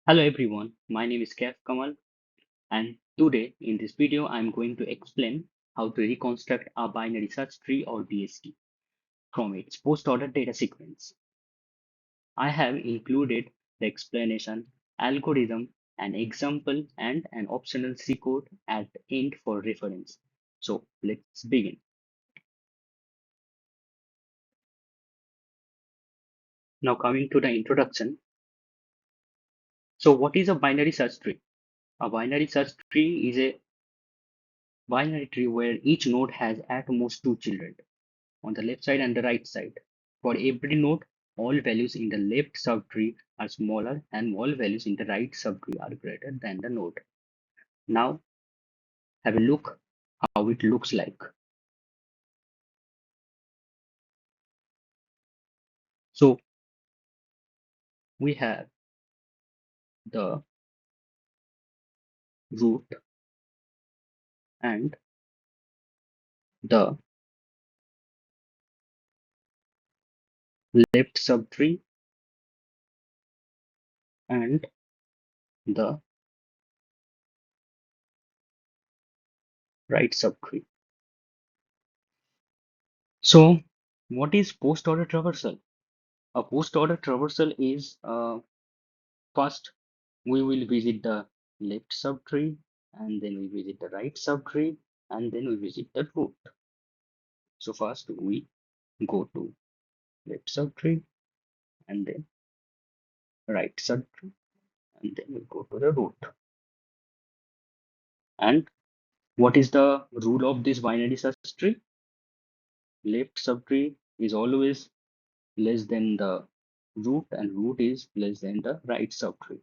Hello everyone, my name is Kaif Kamal, and today in this video I'm going to explain how to reconstruct a binary search tree or BST from its post-order data sequence. I have included the explanation, algorithm, an example, and an optional C code at the end for reference. So let's begin. Now coming to the introduction. So what is a binary search tree? A binary search tree is a binary tree where each node has at most two children on the left side and the right side. For every node, all values in the left subtree are smaller and all values in the right subtree are greater than the node. Now have a look how it looks like. So we have the root and the left subtree and the right subtree. So what is post-order traversal? A post-order traversal is first we will visit the left subtree and then we visit the right subtree and then we visit the root. So first we go to left subtree and then right subtree and then we go to the root. And what is the rule of this binary search tree? Left subtree is always less than the root and root is less than the right subtree.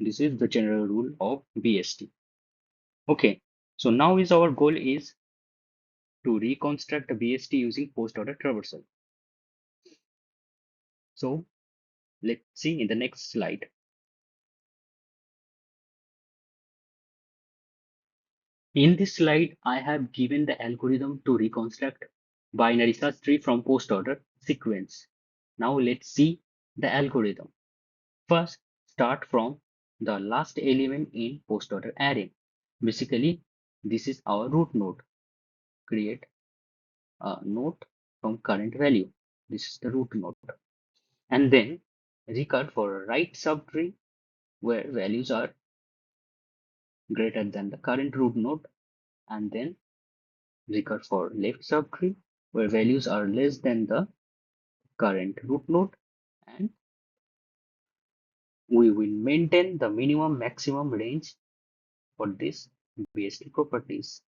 This is the general rule of BST. Okay, so now is our goal is to reconstruct a BST using post-order traversal. So let's see in the next slide. In this slide, I have given the algorithm to reconstruct binary search tree from post-order sequence. Now let's see the algorithm. First, start from the last element in post-order array. Basically, this is our root node. Create a node from current value. This is the root node. And then recur for a right subtree where values are greater than the current root node, and then recur for left subtree where values are less than the current root node, and we will maintain the minimum maximum range for this BST properties.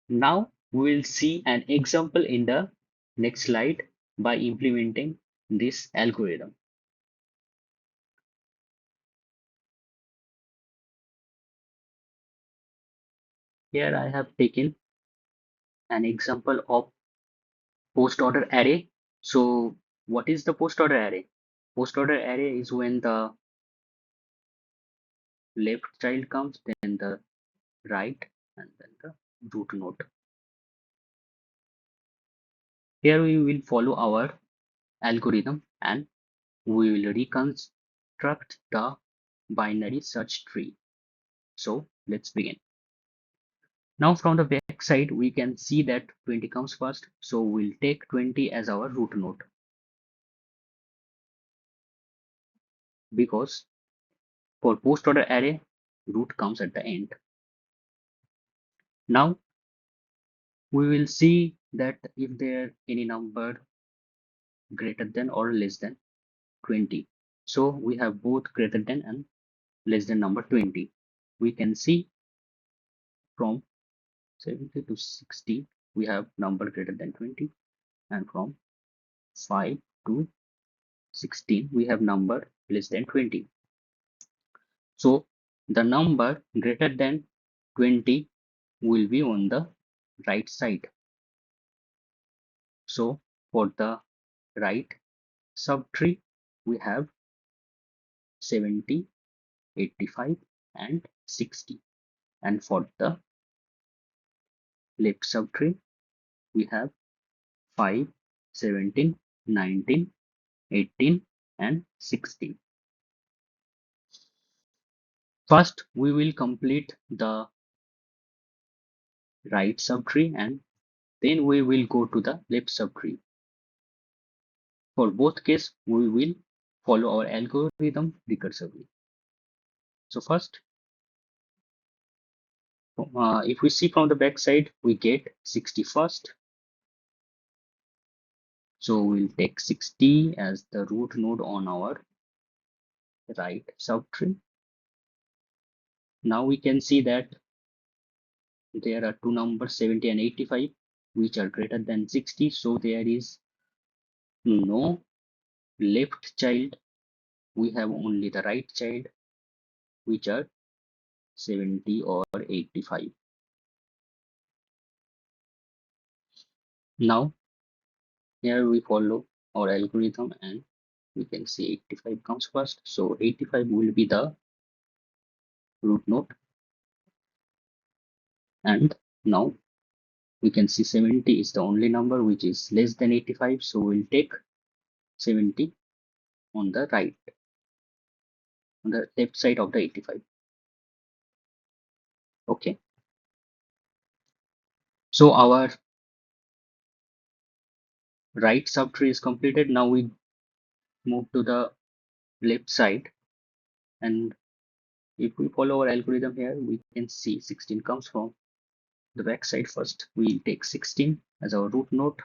Now we will see an example in the next slide by implementing this algorithm. Here I have taken an example of post order array. So what is the post order array? Post order array is when the left child comes, then the right, and then the root node. Here we will follow our algorithm and we will reconstruct the binary search tree. So let's begin. Now from the back side, we can see that 20 comes first. So we'll take 20 as our root node because for post order array, root comes at the end. Now we will see that if there any number greater than or less than 20. So we have both greater than and less than number 20. We can see from 70 to 60 we have number greater than 20, and from 5 to 16 we have number less than 20. So the number greater than 20 will be on the right side. So for the right subtree we have 70, 85 and 60, and for the left subtree we have 5, 17, 19, 18 and 16. First, we will complete the right subtree and then we will go to the left subtree. For both cases, we will follow our algorithm recursively. So first, if we see from the back side, we get 60 first. So we'll take 60 as the root node on our right subtree. Now we can see that there are two numbers 70 and 85 which are greater than 60. So there is no left child. We have only the right child which are 70 or 85. Now here we follow our algorithm and we can see 85 comes first. So 85 will be the root node, and now we can see 70 is the only number which is less than 85. So we'll take 70 on the right, on the left side of the 85. Okay. So our right subtree is completed. Now we move to the left side, and if we follow our algorithm here, we can see 16 comes from the back side. First, we take 16 as our root node.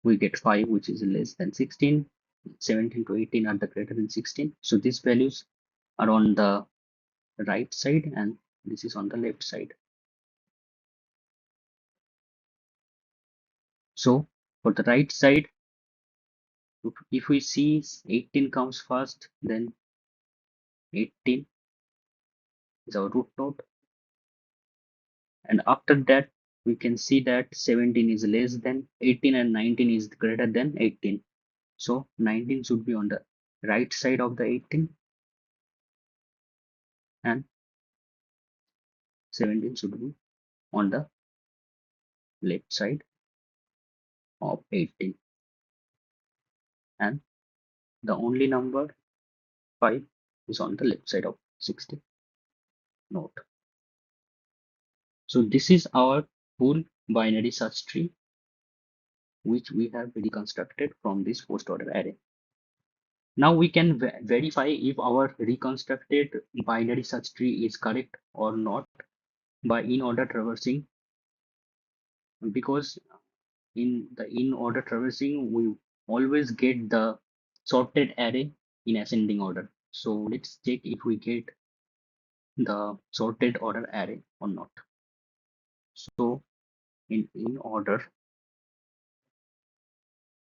We get 5, which is less than 16. 17 to 18 are the greater than 16. So these values are on the right side and this is on the left side. So for the right side, if we see 18 comes first, then 18 is our root node. And after that, we can see that 17 is less than 18 and 19 is greater than 18. So 19 should be on the right side of the 18 and 17 should be on the left side of 18. And the only number 5 is on the left side of 60 node. So this is our full binary search tree which we have reconstructed from this first order array. Now we can verify if our reconstructed binary search tree is correct or not by in-order traversing, because in the in-order traversing we always get the sorted array in ascending order. So let's check if we get the sorted order array or not. So in order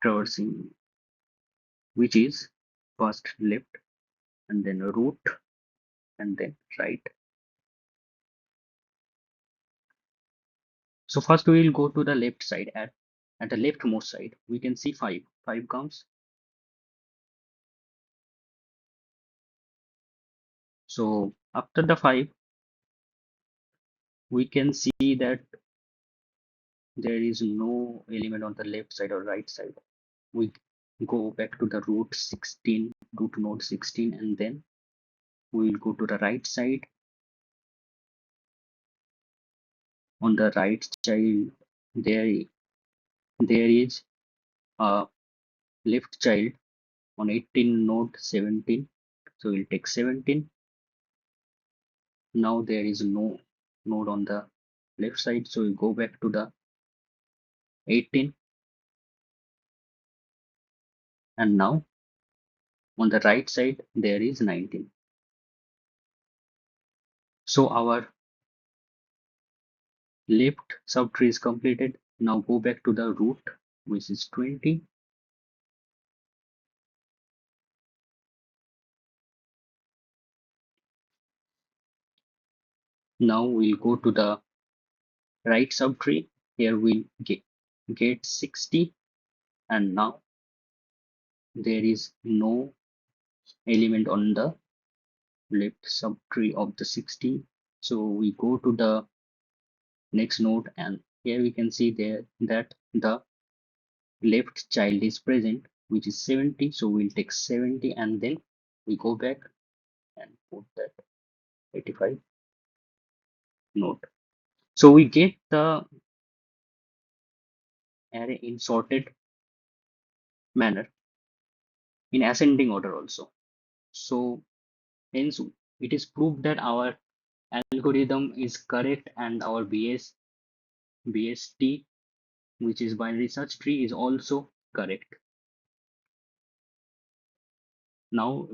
traversing, which is first left and then root and then right. So first we will go to the left side. At the leftmost side we can see 5 comes. So after the 5 we can see that there is no element on the left side or right side. We go back to the root node 16, and then we will go to the right side. On the right child there is a left child on 18 node 17. So we'll take 17. Now there is no node on the left side, so we go back to the 18, and now on the right side there is 19. So our left subtree is completed. Now go back to the root, which is 20. Now we'll go to the right subtree. Here we'll get 60, and now there is no element on the left subtree of the 60. So we go to the next node, and here we can see there that the left child is present, which is 70. So we'll take 70 and then we go back and put that 85 note. So we get the array in sorted manner in ascending order also. So hence it is proved that our algorithm is correct and our BST, which is binary search tree, is also correct. Now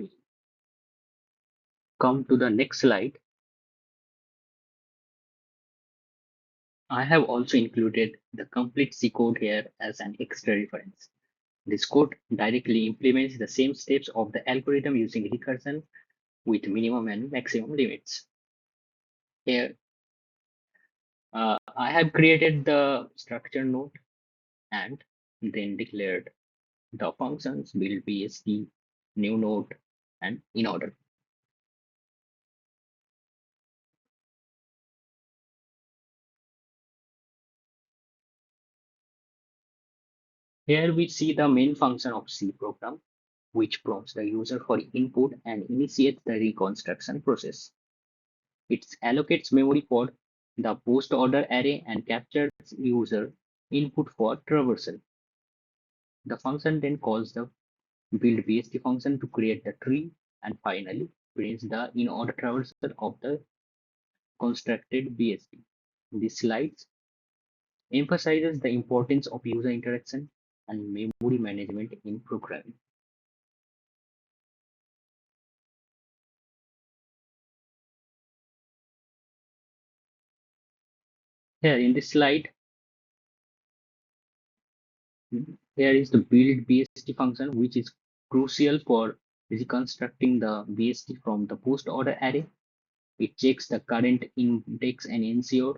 come to the next slide. I have also included the complete C code here as an extra reference. This code directly implements the same steps of the algorithm using recursion with minimum and maximum limits. Here, I have created the structure node and then declared the functions build BST, new node, and Inorder. Here we see the main function of C program, which prompts the user for input and initiates the reconstruction process. It allocates memory for the post order array and captures user input for traversal. The function then calls the build BST function to create the tree and finally prints the in order traversal of the constructed BST. This slide emphasizes the importance of user interaction and memory management in programming. Here in this slide, here is the build BST function, which is crucial for reconstructing the BST from the post order array. It checks the current index and ensures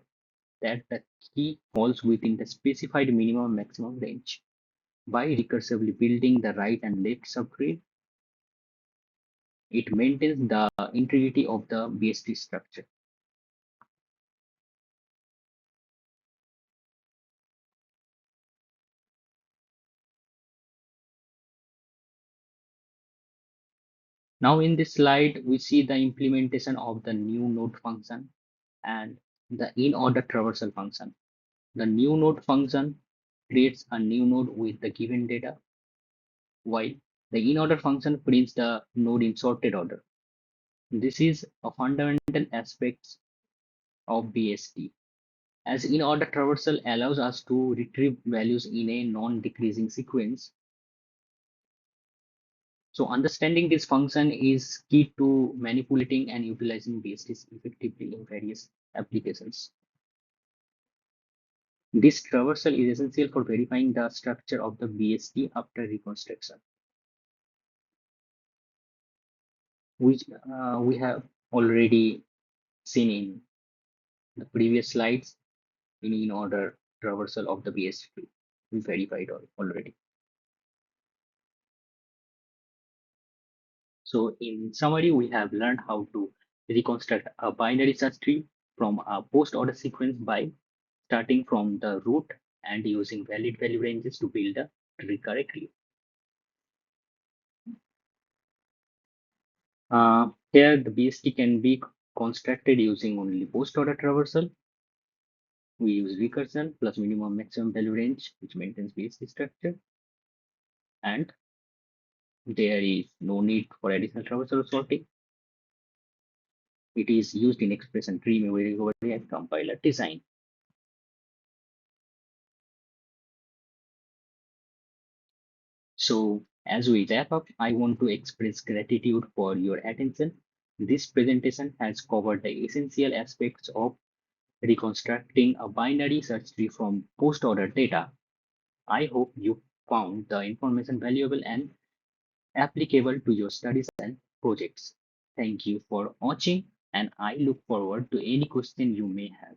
that the key falls within the specified minimum maximum range. By recursively building the right and left subtree, it maintains the integrity of the BST structure. Now in this slide, we see the implementation of the new node function and the in order traversal function. The new node function creates a new node with the given data, while the in order function prints the node in sorted order. This is a fundamental aspect of BST, as in order traversal allows us to retrieve values in a non-decreasing sequence. So understanding this function is key to manipulating and utilizing BSTs effectively in various applications. This traversal is essential for verifying the structure of the BST after reconstruction, which we have already seen in the previous slides in order traversal of the BST. We verified already. So in summary, we have learned how to reconstruct a binary search tree from a post order sequence by starting from the root and using valid value ranges to build a tree correctly. Here, the BST can be constructed using only post order traversal. We use recursion plus minimum maximum value range, which maintains BST structure, and there is no need for additional traversal sorting. It is used in expression tree memory recovery and compiler design. So, as we wrap up, I want to express gratitude for your attention. This presentation has covered the essential aspects of reconstructing a binary search tree from post-order data. I hope you found the information valuable and applicable to your studies and projects. Thank you for watching, and I look forward to any question you may have.